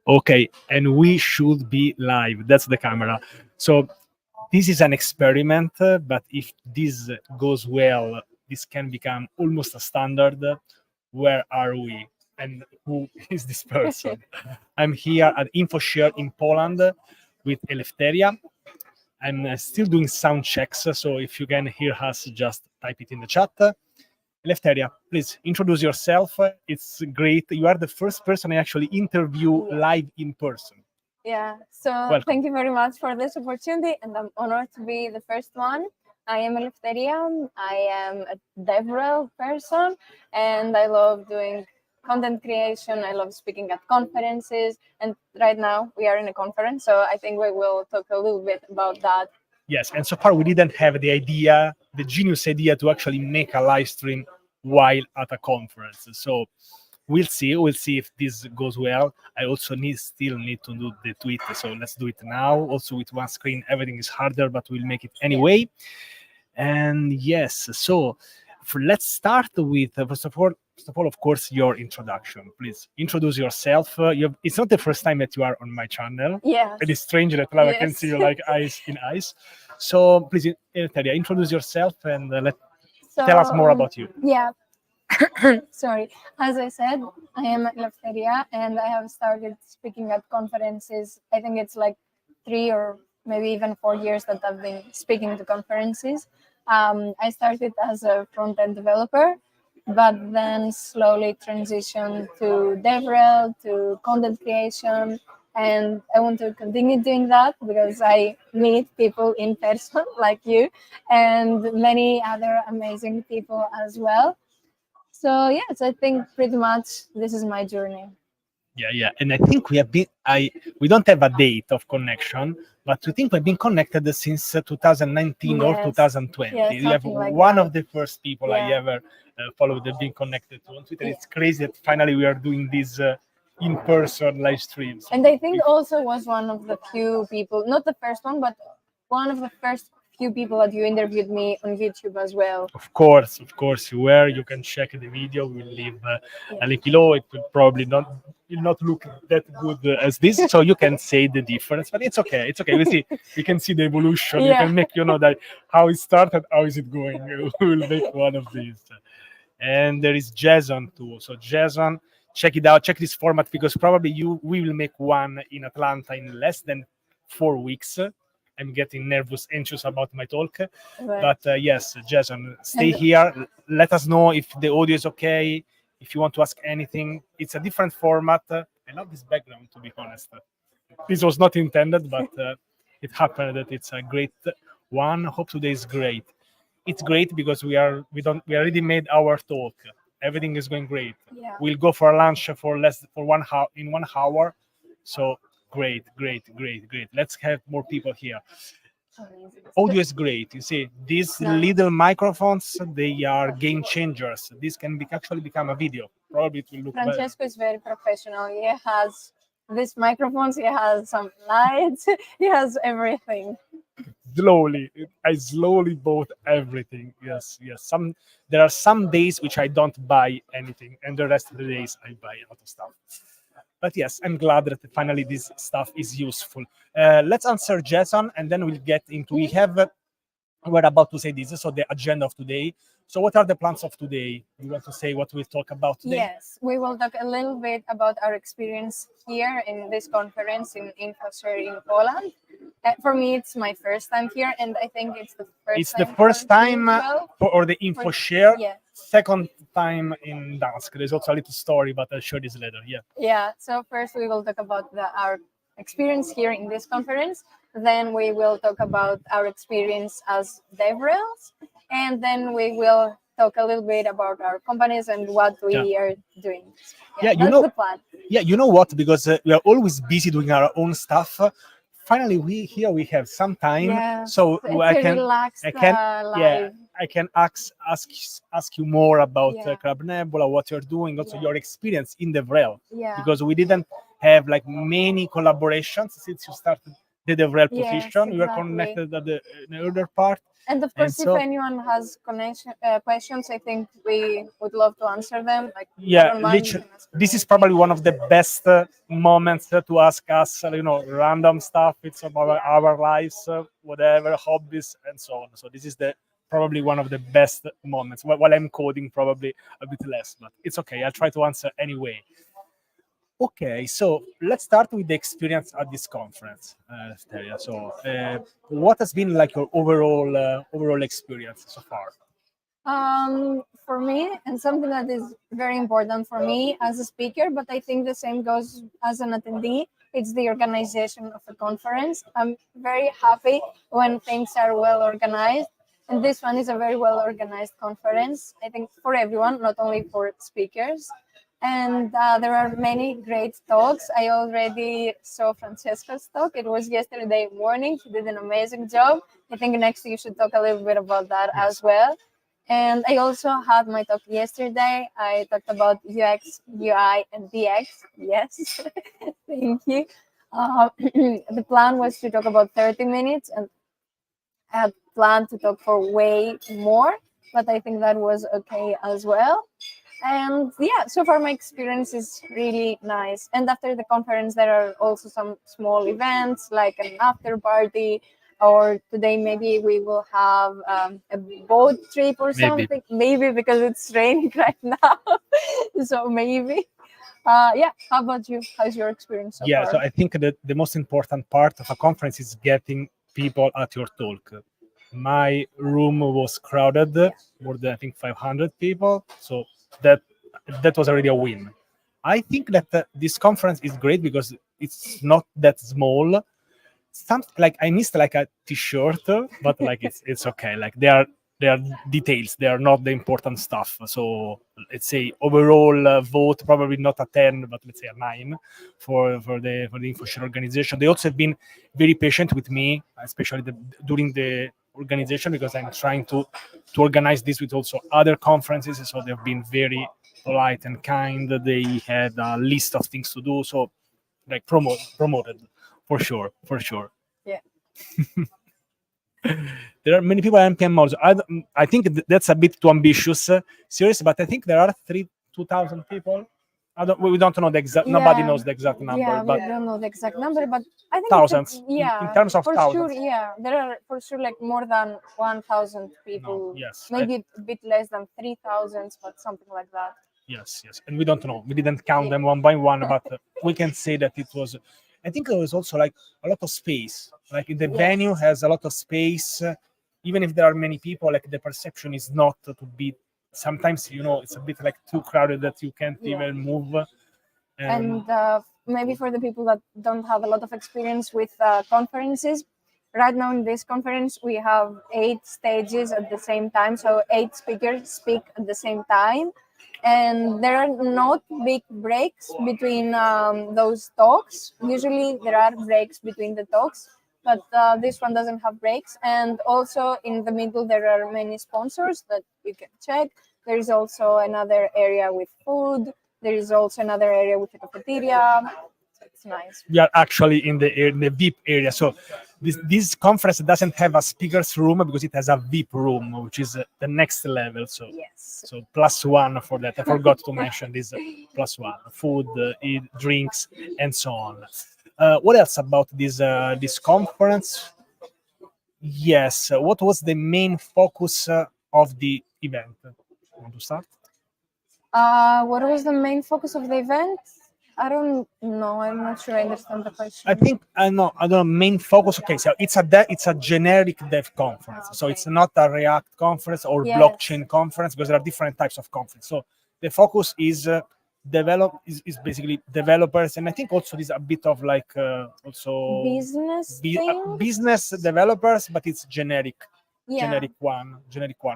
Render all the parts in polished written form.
Okay, and we should be live. That's the camera. So this is an experiment, but if this goes well, this can become almost a standard. Where are we? And who is this person? I'm here at Infoshare in Poland with Eleftheria. I'm still doing sound checks, so if you can hear us, just type it in the chat. Eleftheria, please introduce yourself. It's great. You are the first person I actually interview live in person. Yeah, so Welcome. Thank you very much for this opportunity, and I'm honored to be the first one. I am Eleftheria. I am a DevRel person, and I love doing content creation. I love speaking at conferences, and right now we are in a conference, so I think we will talk a little bit about that. Yes, and so far we didn't have the genius idea to actually make a live stream while at a conference. So we'll see if this goes well. I also still need to do the tweet, so let's do it now. Also with one screen, everything is harder, but we'll make it anyway. And yes, so let's start with first of all, of course, your introduction. Please introduce yourself. It's not the first time that you are on my channel. Yeah, it is strange that I can see you like eyes in eyes. So please, Eleftheria, introduce yourself and tell us more about you. Yeah. Sorry. As I said, I am Eleftheria, and I have started speaking at conferences. I think it's like 3 or maybe even 4 years that I've been speaking to conferences. I started as a front-end developer, but then slowly transitioned to DevRel, to content creation, and I want to continue doing that because I meet people in person like you and many other amazing people as well. So yes, I think pretty much this is my journey. Yeah, and I think we don't have a date of connection, but we think we've been connected since 2019 or 2020. Yeah, You have something like one that. of the first people I ever followed that being connected to on Twitter. Yeah. It's crazy that finally we are doing these in-person live streams. And I think also was one of the few people, not the first one, but one of the first few people that you interviewed me on YouTube as well. Of course, you were. You can check the video. We'll leave a link below. It will probably will not look that good as this, so you can say the difference. But it's okay. It's okay. We can see the evolution. You can make that how it started, how is it going. We'll make one of these. And there is Jason too. So Jason, check it out. Check this format because probably we will make one in Atlanta in less than 4 weeks. I'm getting nervous, anxious about my talk. Right. But yes, Jason, stay here. Let us know if the audio is okay. If you want to ask anything, it's a different format. I love this background, to be honest. This was not intended, but it happened that it's a great one. Hope today is great. It's great because we already made our talk. Everything is going great. Yeah. We'll go for lunch for 1 hour in 1 hour. So great. Let's have more people here. Audio is great. You see, these little microphones, they are game changers. This can actually become a video. Probably it will look better. Francesco is very professional. He has these microphones, he has some lights, he has everything. I slowly bought everything. Yes. There are some days which I don't buy anything, and the rest of the days I buy a lot of stuff. But yes, I'm glad that finally this stuff is useful. Let's answer Jason, and then we'll get into. We're about to say this, so the agenda of today. So what are the plans of today? You want to say what we'll talk about today? Yes, we will talk a little bit about our experience here in this conference in Infoshare in Poland. For me, it's my first time here, and I think it's the first. It's the first time for the Infoshare. Yeah. Second time in Dansk. There's also a little story, but I'll show this later. Yeah. So first we will talk about our experience here in this conference. Then we will talk about our experience as DevRels, and then we will talk a little bit about our companies and what we are doing. That's the plan. Yeah, you know what? Because we are always busy doing our own stuff. Finally, we have some time, so I can ask you more about CrabNebula, what you're doing, also your experience in DevRel. Yeah. Because we didn't have like many collaborations since you started the DevRel Yes, position. We were exactly. connected at the earlier part. And of And course, so- if anyone has questions, I think we would love to answer them. Like, I Yeah, don't mind, you literally, can ask this me is probably one of the best moments to ask us, random stuff. It's about our lives, whatever, hobbies, and so on. So this is the probably one of the best moments. While I'm coding, probably a bit less, but it's okay. I'll try to answer anyway. Okay, so let's start with the experience at this conference, Eleftheria. So, what has been like your overall experience so far? For me, and something that is very important for me as a speaker, but I think the same goes as an attendee, it's the organization of a conference. I'm very happy when things are well organized. And this one is a very well organized conference, I think, for everyone, not only for speakers. And there are many great talks. I already saw Francesco's talk. It was yesterday morning. He did an amazing job. I think next you should talk a little bit about that as well. And I also had my talk yesterday. I talked about UX, UI, and DX. Yes, thank you. The plan was to talk about 30 minutes, and I had planned to talk for way more, but I think that was okay as well. And yeah, so far my experience is really nice. And after the conference, there are also some small events like an after party, or today maybe we will have a boat trip or something. Maybe because it's raining right now. So maybe. Yeah, how about you? How's your experience so far? So I think that the most important part of a conference is getting people at your talk. My room was crowded, more than I think 500 people. So that was already a win. I think that this conference is great because it's not that small. Something like I missed like a t-shirt, but like it's okay. Like they are details. They are not the important stuff. So let's say overall vote probably not a 10, but let's say a 9 for the Infoshare organization. They also have been very patient with me, especially during the organization, because I'm trying to organize this with also other conferences. So they've been very polite and kind. They had a list of things to do. So like promoted for sure. Yeah. There are many people at MPM models. I think that's a bit too ambitious, serious, but I think there are 2,000 people. We don't know the exact. Nobody knows the exact number. Yeah, but we don't know the exact number, but I think thousands. Yeah, in terms of for thousands. sure. Yeah, there are for sure like more than 1,000 people. Yes. Maybe a bit less than 3,000, but something like that. Yes, and we don't know. We didn't count them one by one, but we can say that it was. I think there was also like a lot of space. Like the venue has a lot of space, even if there are many people. Like the perception is not to be. Sometimes it's a bit like too crowded that you can't even move. And maybe for the people that don't have a lot of experience with conferences, right now in this conference we have 8 stages at the same time, so 8 speakers speak at the same time, and there are not big breaks between those talks. Usually there are breaks between the talks, but this one doesn't have breaks. And also in the middle there are many sponsors that you can check. There is also another area with food. There is also another area with a cafeteria. It's nice. We are actually in the VIP area. So this conference doesn't have a speakers room because it has a VIP room, which is the next level. So so +1 for that. I forgot to mention this +1: food, eat, drinks, and so on. What else about this conference? Yes. What was the main focus of the event? You want to start? What was the main focus of the event? I don't know. I'm not sure I understand the question. I think I don't know. Main focus. Okay, so it's a generic dev conference. So it's not a React conference or blockchain conference, because there are different types of conference. So the focus is is basically developers, and I think also there's a bit of like also business developers, but it's generic. Generic one.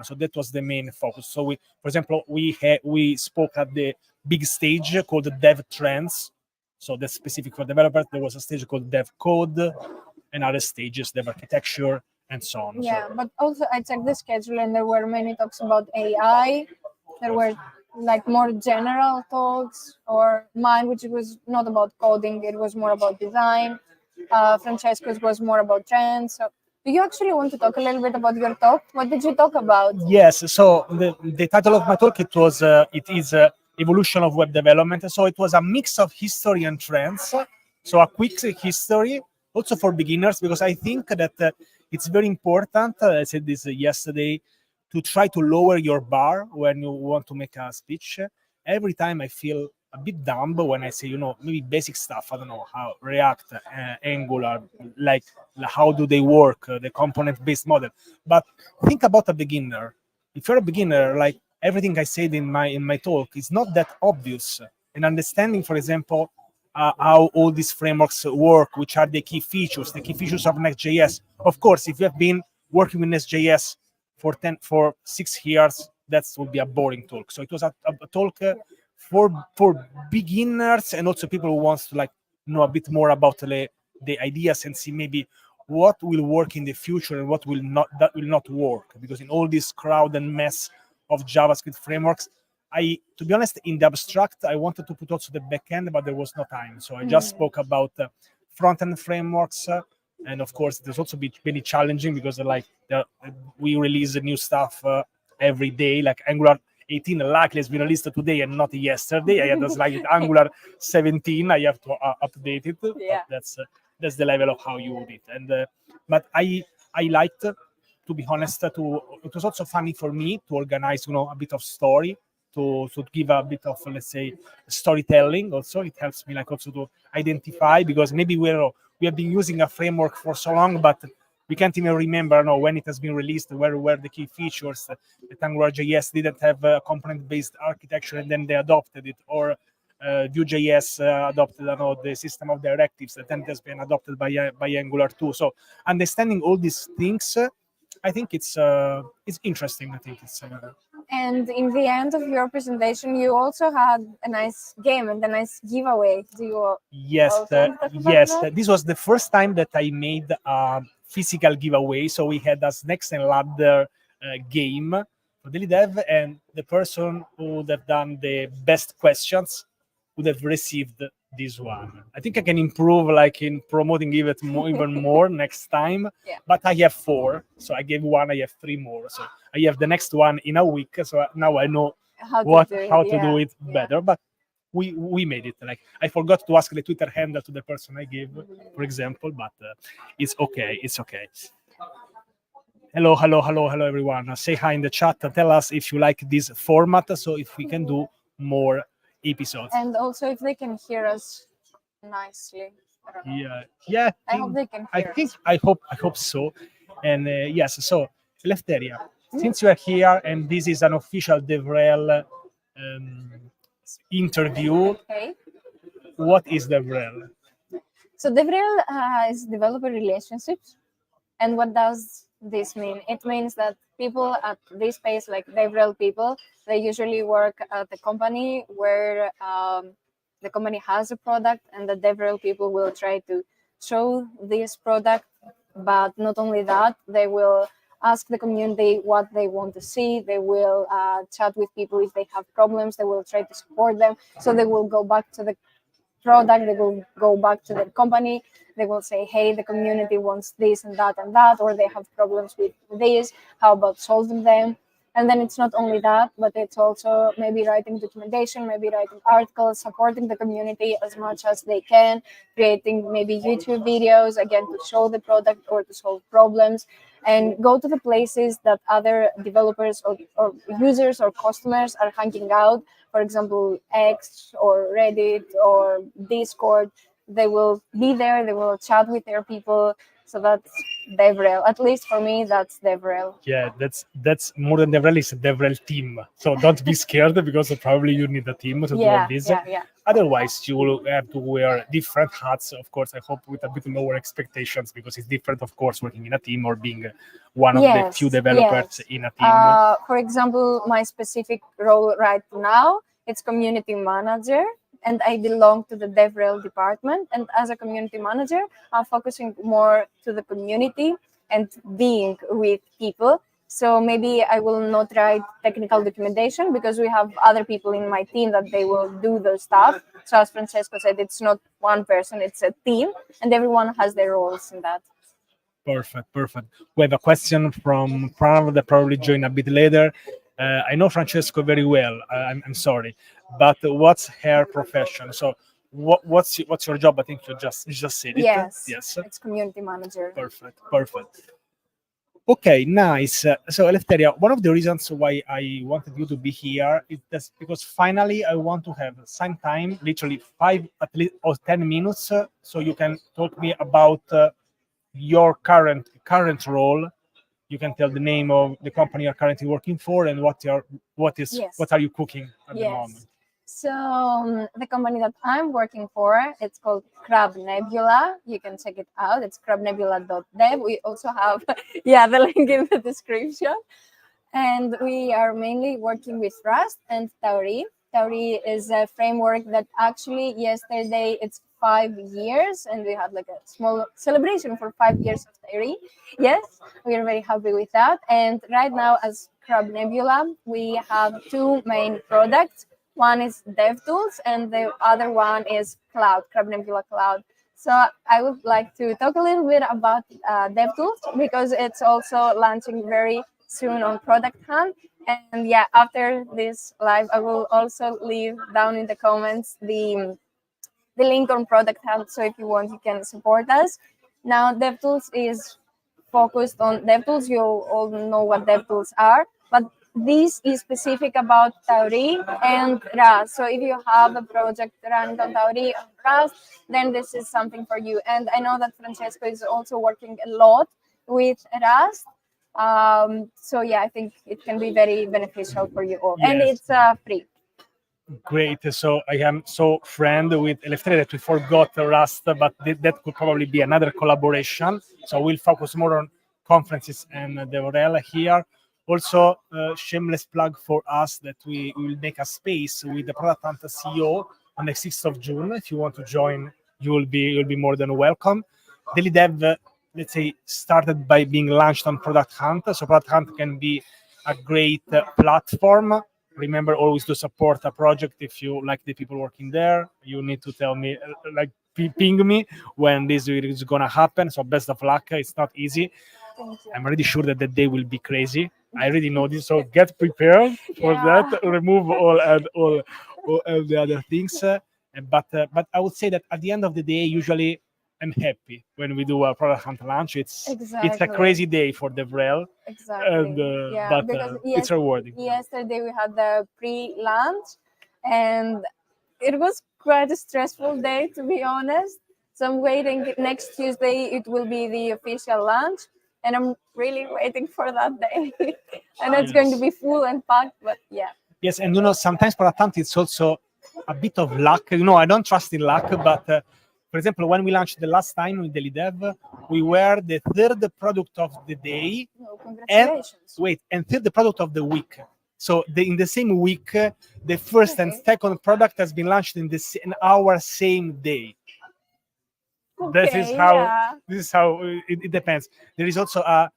So that was the main focus. So for example, we spoke at the big stage called Dev Trends. So that's specific for developers. There was a stage called Dev Code, and other stages, Dev Architecture, and so on. Yeah, but also I checked the schedule, and there were many talks about AI. There were like more general talks, or mine, which was not about coding. It was more about design. Francesco's was more about trends. So do you actually want to talk a little bit about your talk? What did you talk about? Yes. So the title of my talk it is evolution of web development. So it was a mix of history and trends. So a quick history, also for beginners, because I think that it's very important. I said this yesterday, to try to lower your bar when you want to make a speech. Every time I feel a bit dumb when I say, maybe basic stuff. I don't know how React, Angular, like how do they work, the component-based model. But think about a beginner. If you're a beginner, like everything I said in my talk is not that obvious. And understanding, for example, how all these frameworks work, which are the key features of Next.js. Of course, if you have been working with Next.js for 6 years, that would be a boring talk. So it was a talk for beginners and also people who wants to know a bit more about the ideas and see maybe what will work in the future and what will not work. Because in all this crowd and mess of JavaScript frameworks, to be honest, in the abstract, I wanted to put also the backend, but there was no time. So I just spoke about front-end frameworks. And of course, there's also been really challenging because we release new stuff every day, like Angular 18 luckily has been released today and not yesterday. I had this Angular 17. I have to update it. Yeah. But that's the level of how you would it. And but I liked, to be honest, it was also funny for me to organize, a bit of story, to give a bit of, let's say, storytelling. Also, it helps me also to identify, because maybe we have been using a framework for so long, but we can't even remember when it has been released, where were the key features. That AngularJS didn't have a component-based architecture and then they adopted it, or Vue.js adopted the system of directives that then has been adopted by Angular 2. So understanding all these things, I think it's interesting. I think it's. And in the end of your presentation, you also had a nice game and a nice giveaway. Do you? Yes, this was the first time that I made a physical giveaway. So we had a Snakes and Ladder game for daily.dev, and the person who would have done the best questions would have received this one. I think I can improve, in promoting it even more next time. Yeah. But I have 4, so I gave 1. I have 3 more, so I have the next one in a week. So now I know how to do it better. But we made it. I forgot to ask the Twitter handle to the person I gave, for example, but it's okay. It's okay. Hello, everyone. Say hi in the chat. Tell us if you like this format, so if we can do more episodes. And also if they can hear us nicely. Yeah. I hope they can hear us. I hope so. And yes, so Eleftheria, since you are here and this is an official DevRel interview, Okay. What is DevRel? So DevRel is developer relationships. And what does this mean? It means that people at this space, like DevRel people, they usually work at the company where the company has a product, and the DevRel people will try to show this product. But not only that, they will ask the community what they want to see. They will chat with people if they have problems. They will try to support them. So they will go back to the product, they will go back to the company, they will say, hey, the community wants this and that, or they have problems with this, how about solving them? And then it's not only that, but it's also maybe writing documentation, maybe writing articles, supporting the community as much as they can, creating maybe YouTube videos, again, to show the product or to solve problems, and go to the places that other developers or users or customers are hanging out. For example, X or Reddit or Discord. They will be there, they will chat with their people. So that's DevRel. At least for me, that's DevRel. Yeah, that's more than DevRel, it's a DevRel team. So don't be scared, because probably you need a team to do all this. Yeah. Otherwise, you will have to wear different hats. Of course, I hope with a bit lower expectations, because it's different, of course, working in a team or being one of the few developers in a team. For example, my specific role right now, it's community manager. And I belong to the DevRel department. And as a community manager, I'm focusing more to the community and being with people. So maybe I will not write technical documentation because we have other people in my team that they will do those stuff. So as Francesco said, it's not one person, it's a team, and everyone has their roles in that. Perfect, perfect. We have a question from Pranav that probably joined a bit later. I know Francesco very well. I'm sorry, but what's her profession? So, what's your job? I think you just said it. Yes, Yes. it's community manager. Perfect, perfect. Okay, nice. So, Eleftheria, one of the reasons why I wanted you to be here is that because finally I want to have some time, literally 5 at least or 10 minutes, so you can talk me about your current role. You can tell the name of the company you're currently working for and Yes. what are you cooking at the Yes. moment. So the company that I'm working for, it's called CrabNebula. You can check it out. It's CrabNebula.dev. We also have the link in the description. And we are mainly working with Rust and Tauri. Tauri is a framework that actually yesterday it's 5 years, and we had like a small celebration for 5 years of Tauri. Yes, we are very happy with that. And right now, as CrabNebula, we have two main products. One is DevTools, and the other one is Cloud, CrabNebula Cloud. So I would like to talk a little bit about DevTools because it's also launching very soon on Product Hunt. And yeah, after this live, I will also leave down in the comments the link on Product Hunt. So if you want, you can support us. Now, DevTools is focused on DevTools. You all know what DevTools are, but this is specific about Tauri and Rust. So if you have a project running on Tauri or Rust, then this is something for you. And I know that Francesco is also working a lot with Rust. So yeah, I think it can be very beneficial for you all. And Yes. it's free. Great. So I am so friend with Eleftheria that we forgot Rust, but that could probably be another collaboration. So we'll focus more on conferences and DevRel here. Also, shameless plug for us that we will make a space with the Product Hunt CEO on the 6th of June. If you want to join, you'll be more than welcome. Daily Dev, let's say, started by being launched on Product Hunt. So Product Hunt can be a great platform. Remember always to support a project. If you like the people working there, you need to tell me, like ping me when this is gonna happen. So best of luck. It's not easy. I'm already sure that the day will be crazy. I already know this, so get prepared for that. Remove all the other things. But I would say that at the end of the day, usually I'm happy when we do a Product Hunt launch. It's a crazy day for DevRel. Exactly. And, but because it's rewarding. Yesterday we had the pre-launch, and it was quite a stressful day, to be honest. So I'm waiting. Next Tuesday it will be the official launch, and I'm really waiting for that day. And it's going to be full and packed, but yeah. Yes, and sometimes Product Hunt it's also a bit of luck. I don't trust in luck, but for example, when we launched the last time with Daily Dev, we were the third product of the day. Oh, congratulations. And third product of the week. So in the same week, the first and second product has been launched in our same day. This is how it depends. There is also a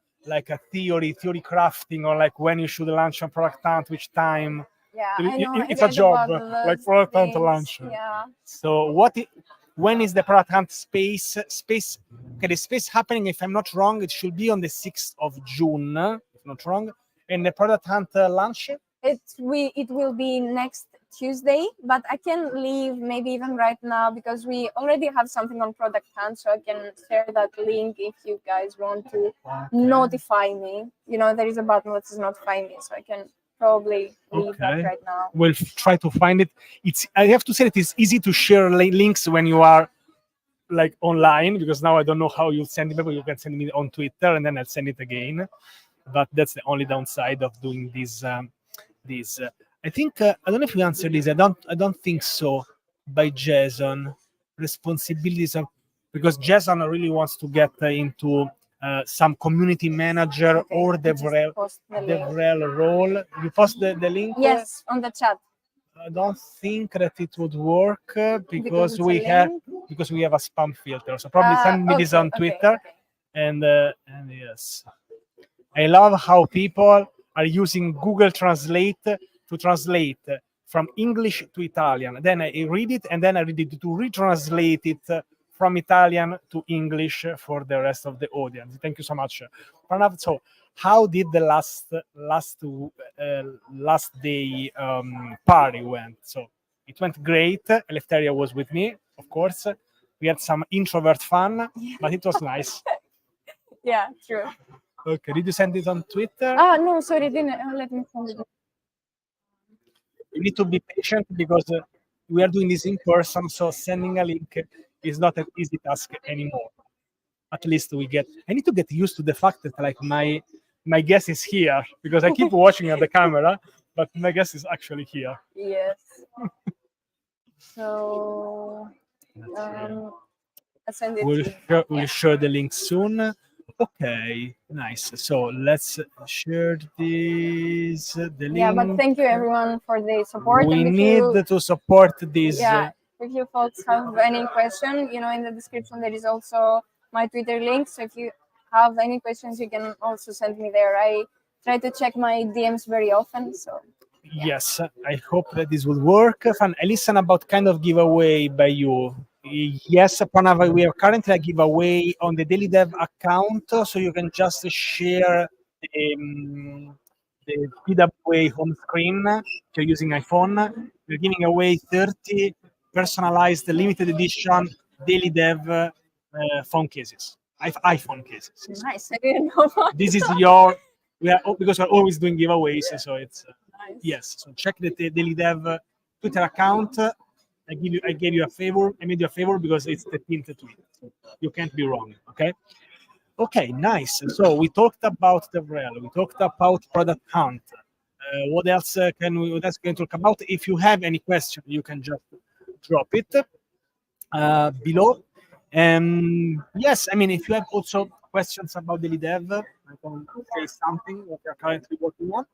theory crafting, or like when you should launch a Product Hunt, which time. Yeah, I know. It's a job, like Product Hunt launch. Yeah. So when is the Product Hunt space? Okay, the space happening, if I'm not wrong, it should be on the 6th of June, if not wrong. And the Product Hunt launch? It will be next Tuesday, but I can leave maybe even right now because we already have something on Product Hunt, so I can share that link if you guys want to notify me. There is a button that says notify me, so I can probably leave that right now. We'll try to find it. I have to say that it's easy to share links when you are like online, because now I don't know how you send it, but you can send me on Twitter and then I'll send it again. But that's the only downside of doing this. I think I don't know if you answered this. I don't think so. By Jason, responsibilities because Jason really wants to get into some community manager or DevRel role. You post the link? Yes, on the chat. I don't think that it would work because we have a spam filter. So probably send me this on Twitter. And yes. I love how people are using Google Translate to translate from English to Italian. Then I read it, and then I read it to retranslate it from Italian to English for the rest of the audience. Thank you so much, Pranav. So, how did the last day party went? So it went great. Eleftheria was with me, of course. We had some introvert fun, but it was nice. Yeah, true. Okay, did you send it on Twitter? Ah, no, sorry, didn't. Let me send it. You need to be patient because we are doing this in person, so sending a link is not an easy task anymore. At least we get. I need to get used to the fact that like my guest is here because I keep watching at the camera, but my guest is actually here. Yes. So, I'll send it to you. We'll share the link soon. Okay, nice. So let's share this. The link. Yeah, but thank you everyone for the support. We and if need you, to support this. yeah, if you folks have any question, in the description there is also my Twitter link. So if you have any questions, you can also send me there. I try to check my DMs very often. So yes, I hope that this will work. Fun. I listen about kind of giveaway by you. Yes, Pranav, we have currently a giveaway on the Daily Dev account, so you can just share the PWA home screen if you're using iPhone. We're giving away 30 personalized limited edition Daily Dev phone cases, iPhone cases. nice. I didn't know about This is that. because we're always doing giveaways, so it's Nice. yes. So check the Daily Dev Twitter account. I gave you a favor. I made you a favor because it's the pinned tweet. So you can't be wrong. Okay. Okay. Nice. So we talked about the rel. We talked about product hunt. What else can we? What else can we talk about? If you have any question, you can just drop it below. Yes, I mean, if you have also questions about Daily Dev, I can say something what you're currently working on.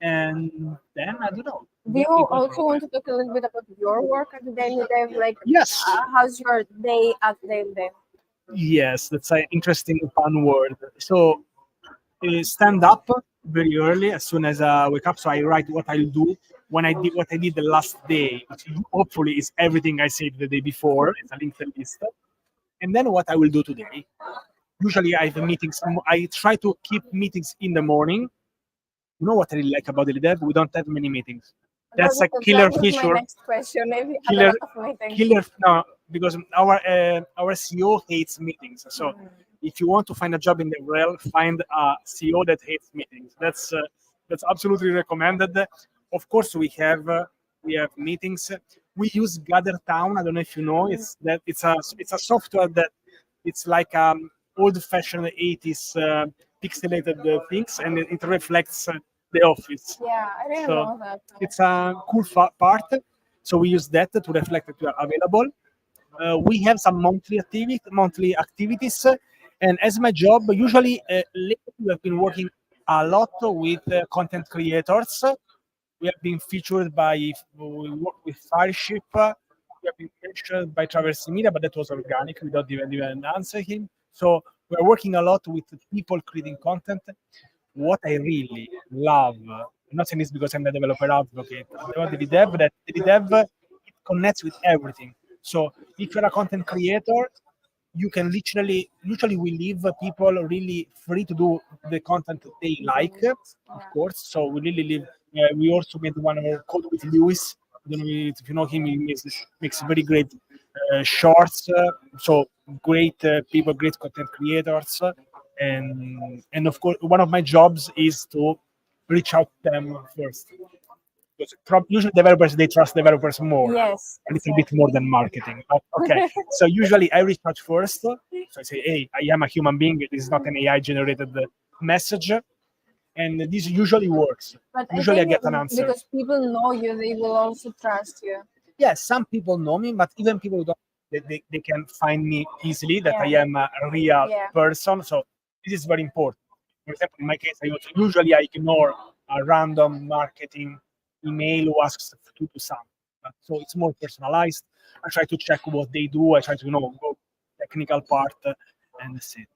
And then I don't know. Do you also want to talk a little bit about your work at the Daily Dev? Like, Yes. How's your day at Daily Dev? Yes, that's an interesting fun word. So stand up very early as soon as I wake up. So I write what I'll do when I did what I did the last day, which hopefully is everything I said the day before. It's a linked list. And then what I will do today. Usually I have meetings. I try to keep meetings in the morning. You know what I really like about Daily Dev? We don't have many meetings. That's a killer feature. My next question. Maybe killer, no, because our CEO hates meetings. So if you want to find a job in the rel, find a CEO that hates meetings. That's absolutely recommended. Of course, we have meetings. We use GatherTown. I don't know if you know. It's a software that it's like old-fashioned 80s pixelated things, and it reflects the office. Yeah, I didn't know that. It's a cool part. So we use that to reflect that we are available. We have some monthly activities, and as my job, usually lately we have been working a lot with content creators. We have been featured we work with Fireship. We have been featured by Traverse Media, but that was organic without even answer him. So we're working a lot with people creating content. What I really love, I'm not saying this because I'm the developer advocate, about Daily Dev, that Daily Dev it connects with everything. So if you're a content creator, you can usually we leave people really free to do the content they like, of course. So we really leave. We also made one of our code with Lewis. I don't know if you know him. He makes very great shorts. So great people, great content creators, and of course, one of my jobs is to reach out to them first. Because usually developers they trust developers more. Yes, a little bit more than marketing. But okay, so usually I reach out first. So I say, hey, I am a human being. This is not an AI generated message, and this usually works. But usually I get an answer because people know you, they will also trust you. Yes, some people know me, but even people who don't, they can find me easily that I am a real person. So this is very important. For example, in my case, usually I ignore a random marketing email who asks to do something. So it's more personalized. I try to check what they do. I try to go technical part, and that's it.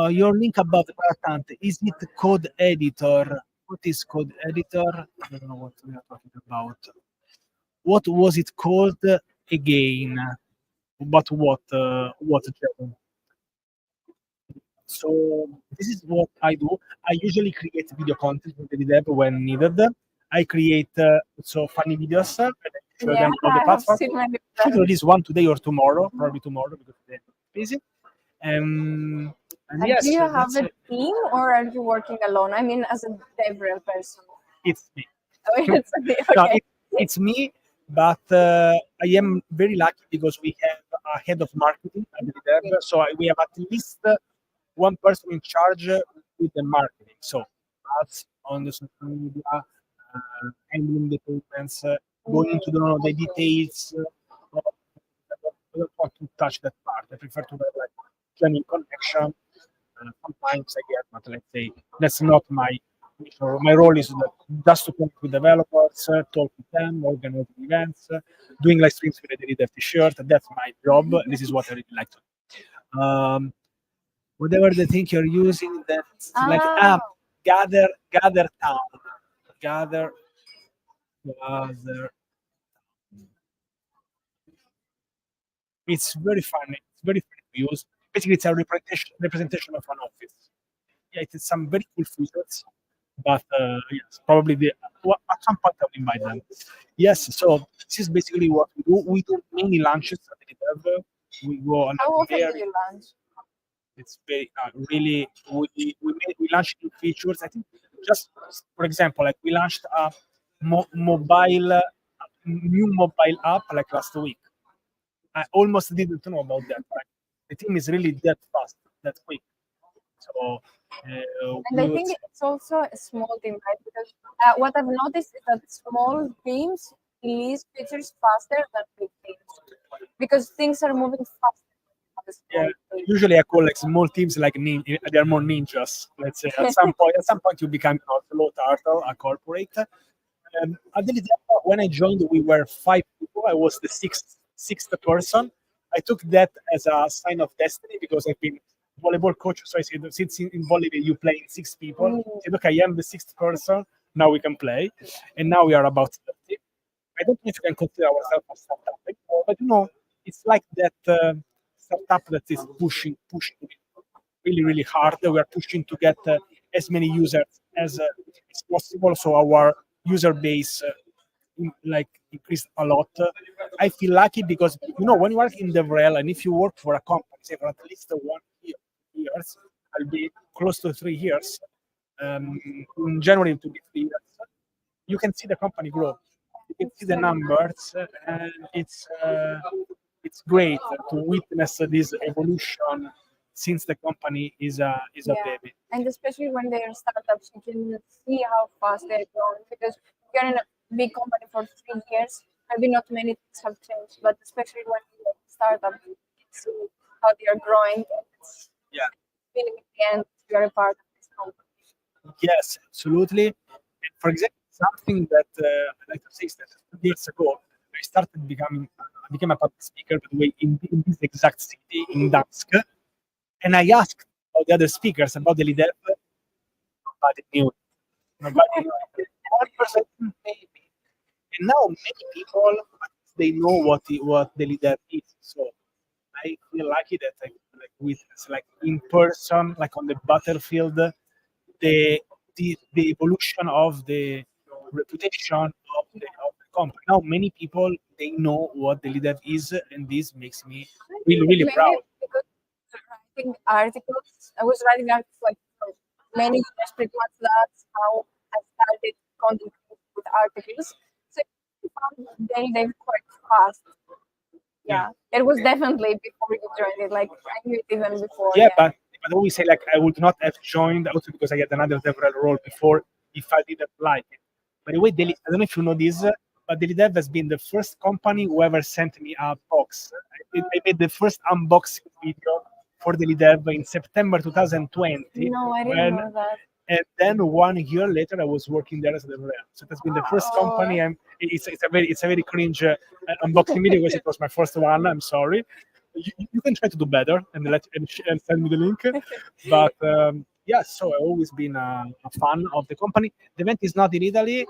Your link about the content, is it code editor? What is code editor? I don't know what we are talking about. What was it called again? But what? Jason? So this is what I do. I usually create video content with the dev when needed. I create so funny videos and I share Yeah, them on the I have platform. seen many of Should them. release one today or tomorrow, probably tomorrow because they're busy. And And yes, do you have that's a it. team or are you working alone? I mean, as a dev real person. It's me. Oh, it's okay. No, Okay. it's me, but I am very lucky because we have a head of marketing at the dev. So we have at least one person in charge with the marketing. So us on the social media, handling the payments, going into the details. I don't want to touch that part. I prefer to have like genuine connection. Sometimes I get, but let's say that's not my my role is just to connect with developers, talk with them, organize events, doing live streams with the leader t-shirt. That's my job. This is what I really like to do. Whatever the thing you're using, that's like gather town, gather gather. It's very funny. It's very funny to use. Basically, it's a representation of an office. Yeah, it is some very cool features, but yes, probably at some point I'll invite them. Yes, so this is basically what we do. We do many lunches at the dev. We go on How a often do very, you lunch? it's very really we launched new features. I think just for example, like we launched a mobile new mobile app like last week. I almost didn't know about that. Like, the team is really that fast, that quick. So And we I would think it's also a small team, right? Because what I've noticed is that small teams release features faster than big teams because things are moving faster. On the yeah, small team. usually I call like small teams like they are more ninjas. Let's say at some point you become a slow turtle, a corporate. At the Eleftheria, when I joined, we were 5 people. I was the sixth person. I took that as a sign of destiny because I've been volleyball coach. So I said, since in volleyball you play in 6 people, I said, okay, I am the sixth person. Now we can play, and now we are about 30. I don't know if you can consider ourselves a startup, but it's like that startup that is pushing really, really hard. We are pushing to get as many users as possible, so our user base like increased a lot. I feel lucky because when you work in DevRel and if you work for a company, say for at least 1 year, years, I'll be close to 3 years. In January it will be 3 years. You can see the company grow. You can see the numbers, and it's great to witness this evolution since the company is a Yeah, baby. and especially when they're startups, you can see how fast they're growing. Because if you're in a big company for 3 years, maybe not many things have changed, but especially when you're a startup, you can see how they are growing. And it's Yeah. feeling at the end you're a part of this company. Yes, absolutely. And for example, something that I like to say is that 2 years ago, I became a public speaker, by the way, in this exact city, in Dansk. And I asked all the other speakers about the leader. Nobody knew it. Nobody knew it. 1% maybe. And now many people, they know what the leader is. So I feel lucky that I like witness like in person, like on the battlefield, the evolution of the reputation of the company. Now many people they know what the leader is, and this makes me really really Maybe proud. because writing articles, I was writing articles like for many years, pretty much that's how I started content with articles. So I found they quite fast. Yeah. Yeah, it was definitely before you joined it. Like I knew it even before. Yeah, Yeah. but always say like I would not have joined also because I had another several role before if I didn't like it. By the way, I don't know if you know this, but DailyDev has been the first company who ever sent me a box. I made the first unboxing video for DailyDev in September 2020, No, I didn't when know that. and then 1 year later I was working there as a developer. So that's been the first company. Oh, It's a very cringe unboxing video because it was my first one. I'm sorry, you can try to do better and and send me the link. But yeah, so I've always been a fan of the company. The event is not in Italy.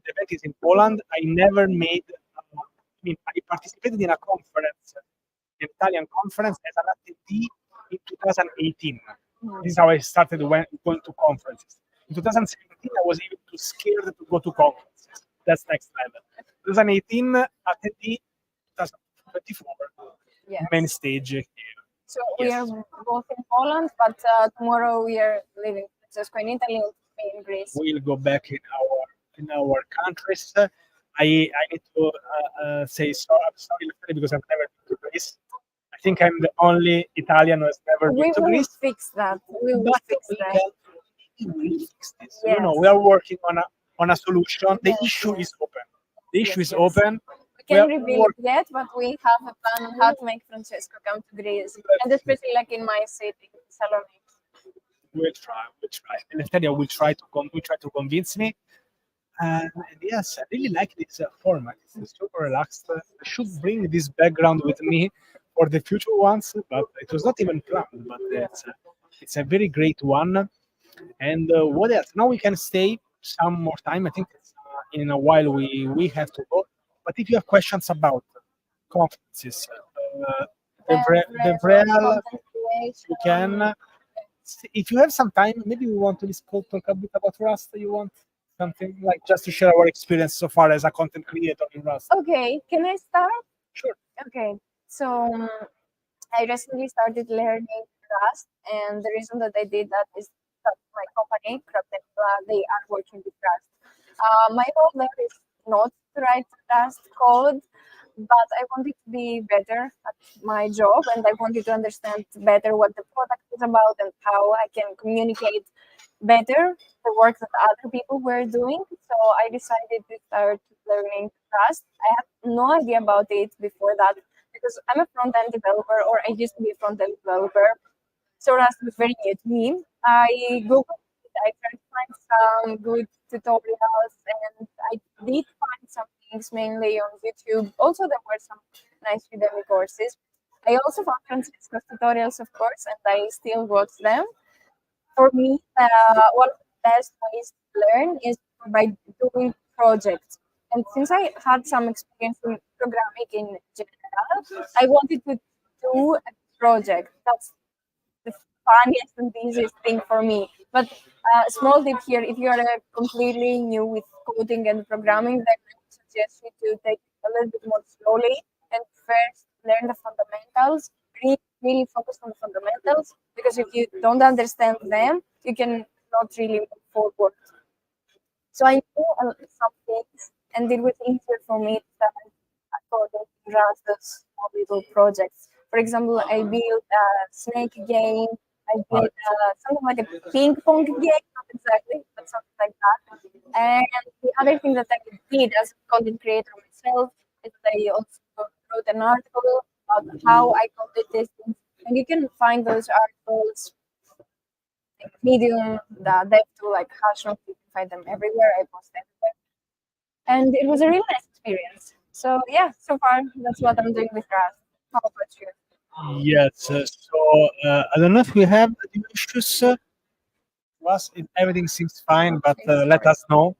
The event is in Poland. I never made. I mean, I participated in a conference, an Italian conference, as an attendee in 2018. This is how I started going to conferences. In 2017, I was even too scared to go to conferences. That's next level. 2018, attendee. 2024, Yes. main stage here. So we are both in Poland, but tomorrow we are leaving Francesco in Italy and in Greece. We'll go back in our countries. I need to say sorry. I'm sorry because I've never been to Greece. I think I'm the only Italian who has never We been to will Greece. fix that. We will But fix we that. will fix this. Yes. We are working on a solution. The Yes, issue yes. is open. The issue Yes, is yes. open. We We are can reveal it yet, but we have a plan on how to make Francesco come to Greece, and especially like in my city, Salonique. We'll try. We'll try. Eleftheria will try to convince me. And yes, I really like this format. It's super relaxed. I should bring this background with me for the future ones, but it was not even planned. But it's a very great one. And what else? Now we can stay some more time. I think in a while we have to go. But if you have questions about conferences, the Vrel, Content creation. you can. If you have some time, maybe we want to talk a bit about Rust. You want something like just to share our experience so far as a content creator in Rust? Okay, can I start? Sure. Okay, so I recently started learning Rust, and the reason that I did that is that my company, CrabNebula, they are working with Rust. My role there is not to write Rust code, but I wanted to be better at my job, and I wanted to understand better what the product is about and how I can communicate better the work that other people were doing. So I decided to start learning Rust. I had no idea about it before that because I'm a front end developer, or I used to be a front end developer. So Rust was very new to me. I googled it, I tried to find some good tutorials, and I did find some things mainly on YouTube. Also, there were some nice Udemy courses. I also found Francesco's tutorials, of course, and I still watch them. For me, one of the best ways to learn is by doing projects. And since I had some experience in programming in general, I wanted to do a project. That's the funniest and easiest thing for me. But small tip here: if you are completely new with coding and programming, then I would suggest you to take it a little bit more slowly and first learn the fundamentals. Really focus on the fundamentals, because if you don't understand them, you can not really move forward. So I knew some things, and it was easier for me to start coding Rust as small little projects. For example, I built a snake game. I built something like a ping pong game, not exactly, but something like that. And the other thing that I did as a content creator myself is I also wrote an article about how I coded this thing. And you can find those articles like Medium, the dev tool like Hashroom. You can find them everywhere. I post everywhere. And it was a really nice experience. So yeah, so far that's what I'm doing with Rust. How about you? Yes. I don't know if we have any issues. Everything seems fine, but let us know.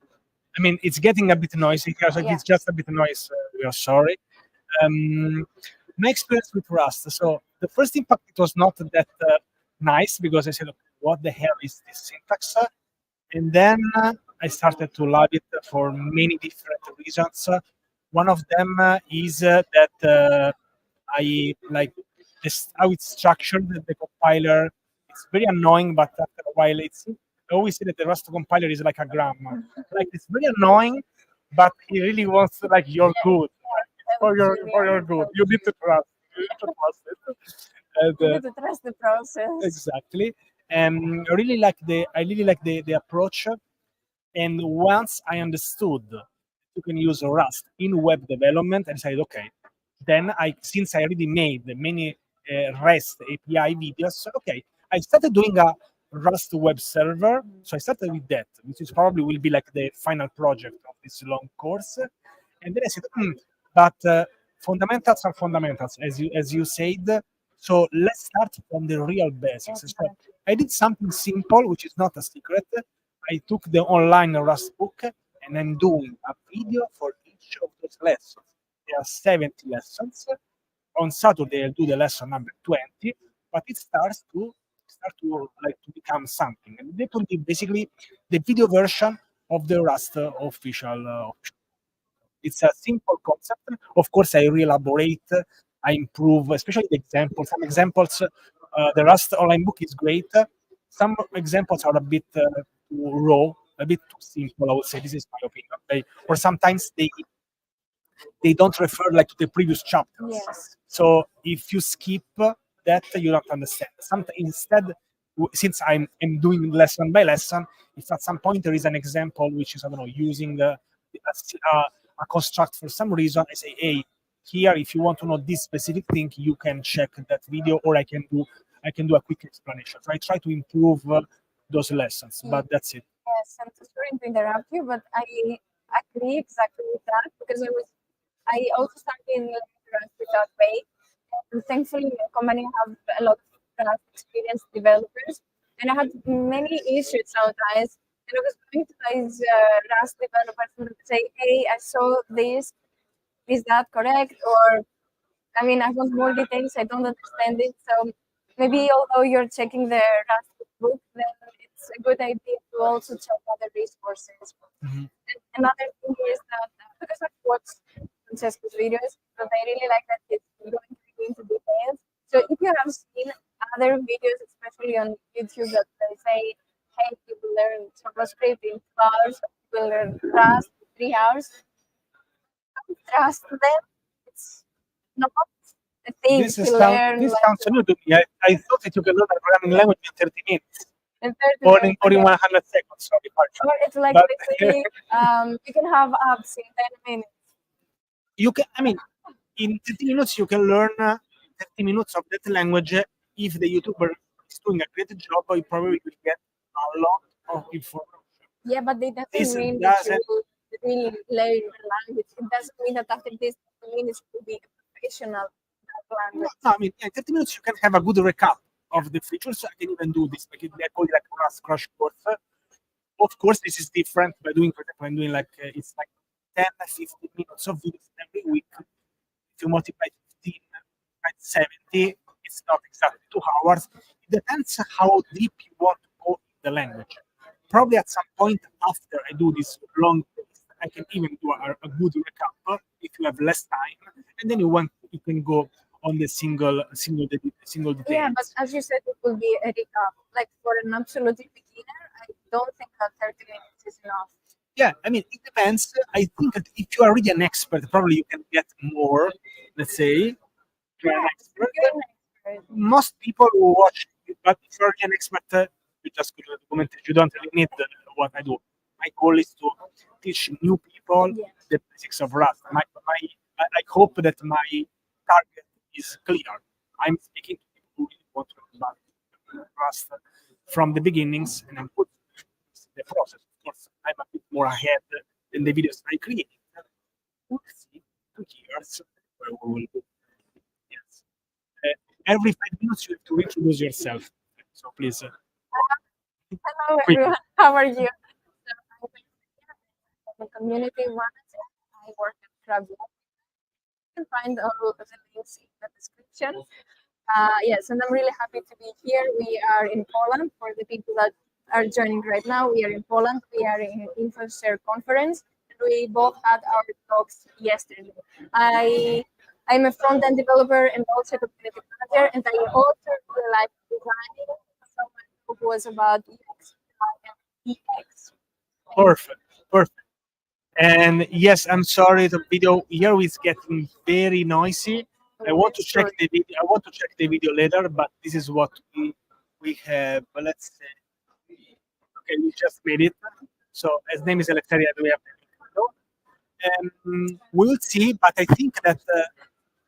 I mean, it's getting a bit noisy here. So if it's just a bit noise, we are sorry. My experience with Rust. So the first impact, it was not that nice because I said, okay, what the hell is this syntax? And then I started to love it for many different reasons. One of them is that I like this how it's structured. The compiler, it's very annoying, but after a while, I always say that the Rust compiler is like a grammar. Like it's very annoying, but he really wants like your good, for your good. You need to trust. You need to trust it. And, You need to trust the process. exactly. I really like the approach. And once I understood you can use Rust in web development, I decided, okay, then since I already made many REST API videos, okay, I started doing a Rust web server. So I started with that, which is probably will be like the final project of this long course. And then I said, but fundamentals are fundamentals, as you said. So let's start from the real basics. So I did something simple, which is not a secret. I took the online Rust book and I'm doing a video for each of those lessons. There are 70 lessons. On Saturday, I'll do the lesson number 20, but it start to like to become something. And that will be basically the video version of the Rust official. It's a simple concept. Of course, I re-elaborate, I improve, especially the examples. Some examples, the Rust online book is great. Some examples are a bit too raw, a bit too simple. I would say this is my opinion. Or sometimes they don't refer like to the previous chapters. Yes. So if you skip that, you don't understand. Instead, since I'm doing lesson by lesson, if at some point there is an example which is, I don't know, using a construct for some reason, I say, hey, here, if you want to know this specific thing, you can check that video, or I can do a quick explanation. So I try to improve those lessons, but that's it. Yes, I'm sorry to interrupt you, but I agree exactly with that because I also started in Rust without pay. And thankfully, my company have a lot of Rust experienced developers, and I had many issues sometimes. And I was going to these Rust developers and they would say, "Hey, I saw this. Is that correct?" Or, I mean, I want more details. I don't understand it. So maybe although you're checking the Rust book, then it's a good idea to also check other resources. Mhm. And another thing is that because I've watched Francesco's videos, but I really like that he's going into details. So if you have seen other videos, especially on YouTube, that they say, "Hey, you will learn JavaScript in 2 hours, you will learn Rust in 3 hours," don't trust them. It's not a thing This to is learn this like sounds new to me. I thought that you can learn a programming language in 30 minutes in 30 or in, minutes. or in 100 seconds. Sorry, pardon. Or it's like But literally, you can have apps in 10 minutes. you can, I mean, in 30 minutes, you can learn 30 minutes of that language. If the YouTuber is doing a great job, you probably will get a lot of information. Yeah, but it doesn't This mean that doesn't, you really learn the language. It doesn't mean that after this 2 minutes you will be a professional in that no, language. I mean, in 30 minutes, you can have a good recap of the features. I can even do this. Like, they call it like Rust crash course. Of course, this is different by doing, for example, I'm doing like, it's like 10, 15 minutes of videos every week. If you multiply 15 by 70, it's not exactly 2 hours. It depends how deep you want to go in the language. Probably at some point after I do this long test, I can even do a good recap if you have less time, and then you can go on the single Yeah, but details. as you said, it will be a recap. Like for an absolute beginner, I don't think that 30 minutes is enough. Yeah, I mean, it depends. I think that if you are really an expert, probably you can get more. Let's say you're an Yeah, expert. you're an expert. Most people who watch it, but if you're an expert, you just go to the documentation. You don't really need what I do. My goal is to teach new people Yes. the basics of Rust. I hope that my target is clear. I'm speaking to people who really want to learn about Rust from the beginnings, and I'm putting the process. Of course, I'm a bit more ahead than the videos I create. We'll see 2 years where we will go. Yes. Every 5 minutes you have to introduce yourself. So please, Hello quick. everyone, how are you? So I'm a community manager. I work at CrabNebula. You can find all of the links in the description. Yes, and I'm really happy to be here. We are in Poland. For the people that are joining right now, we are in Poland. We are in Infoshare conference. And we both had our talks yesterday. I'm a front-end developer and also a community manager, and I also really like designing. So my book was about UX and EX. Perfect, perfect. And yes, I'm sorry, the video here is getting very noisy. I want to check the video. I want to check the video later, but this is what we have. Let's say, okay, we just made it. So his name is Eleftheria. We have the video. We will see, but I think that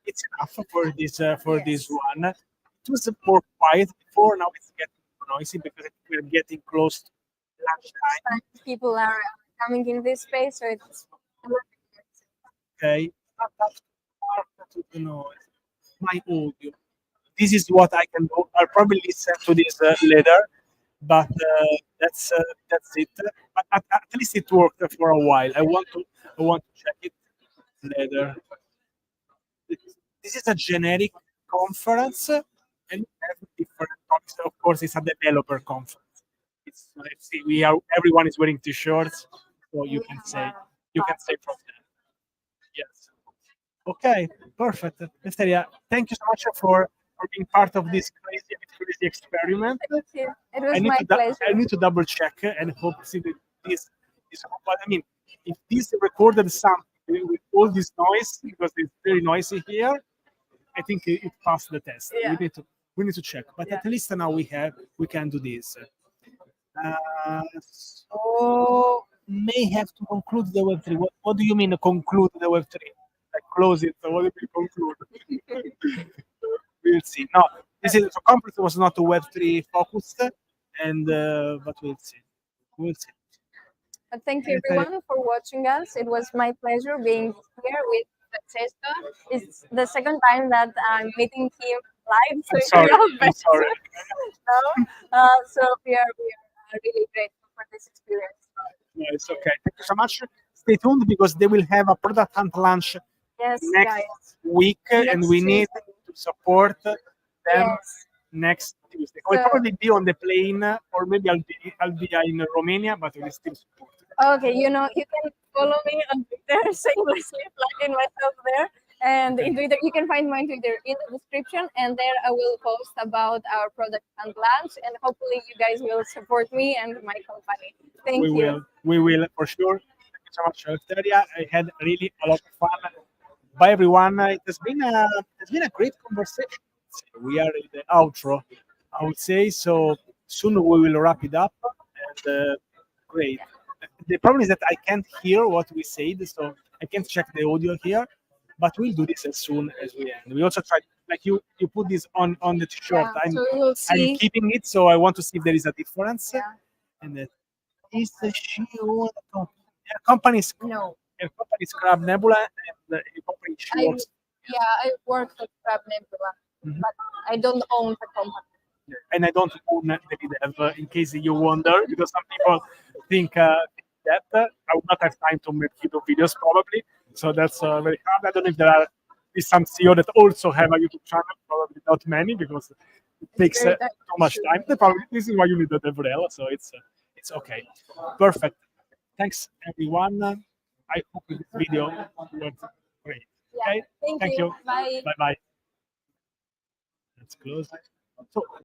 it's enough for this Yes. one. It was more quiet before. Now it's getting more noisy because we're getting close to lunchtime. People are coming in this space, so it's Okay, not that far, to the noise. My audio. This is what I can do. I'll probably listen to this later, but that's it. But at least it worked for a while. I want to check it later. This is a generic conference, and we have different topics. Of course, it's a developer conference. It's let's see, we are everyone is wearing t-shirts, so you can say from that. Yes. Okay, perfect. Eleftheria, thank you so much for being part of this crazy experiment. Thank you. It was my pleasure. I need to double check and hope see that this. But I mean, if this recorded something with all this noise because it's very noisy here, I think it passed the test. Yeah. We need to check. But Yeah. at least now we can do this. So may have to conclude the Web3. What do you mean conclude the Web3? Like close it. So what do you mean conclude? We'll see. No, this is the conference was not Web3 focused, and but we'll see. We'll see. But thank you everyone for watching us. It was my pleasure being here with Francesco. It's the second time that I'm meeting him live, so it's Sorry, real I'm sorry. no? So we are really grateful for this experience. No, it's okay. Thank you so much. Stay tuned because they will have a product hunt launch Yes, next guys. week, and Next we need Tuesday. to support them Yes. next Tuesday. I'll So- probably be on the plane, or maybe I'll be in Romania, but we'll still support. Okay, you can follow me on Twitter, shamelessly plugging myself there. And in Twitter, you can find my Twitter in the description, and there I will post about our product and launch, and hopefully you guys will support me and my company. Thank you. We will for sure. Thank you so much, Eleftheria. I had really a lot of fun. Bye, everyone. It's been a great conversation. We are in the outro, I would say. So soon we will wrap it up. And great. The problem is that I can't hear what we said, so I can't check the audio here. But we'll do this as soon as we end. We also try, like you put this on the t-shirt. Yeah, so you'll I'm see. keeping it, so I want to see if there is a difference. Yeah. And that is she own a company. Her company is No. her company is CrabNebula, and the company she I, works. I work at CrabNebula, Mhm. but I don't own the company. And I don't own daily.dev, in case you wonder, because some people think that I would not have time to make YouTube videos probably. So that's very hard. I don't know if there is some CEO that also have a YouTube channel. Probably not many because it takes Very too much time. This is why you need the DevRel. So it's okay. Perfect. Thanks everyone. I hope this video was great. Yeah. Okay. Thank you. you. Bye. Bye bye. Let's close. So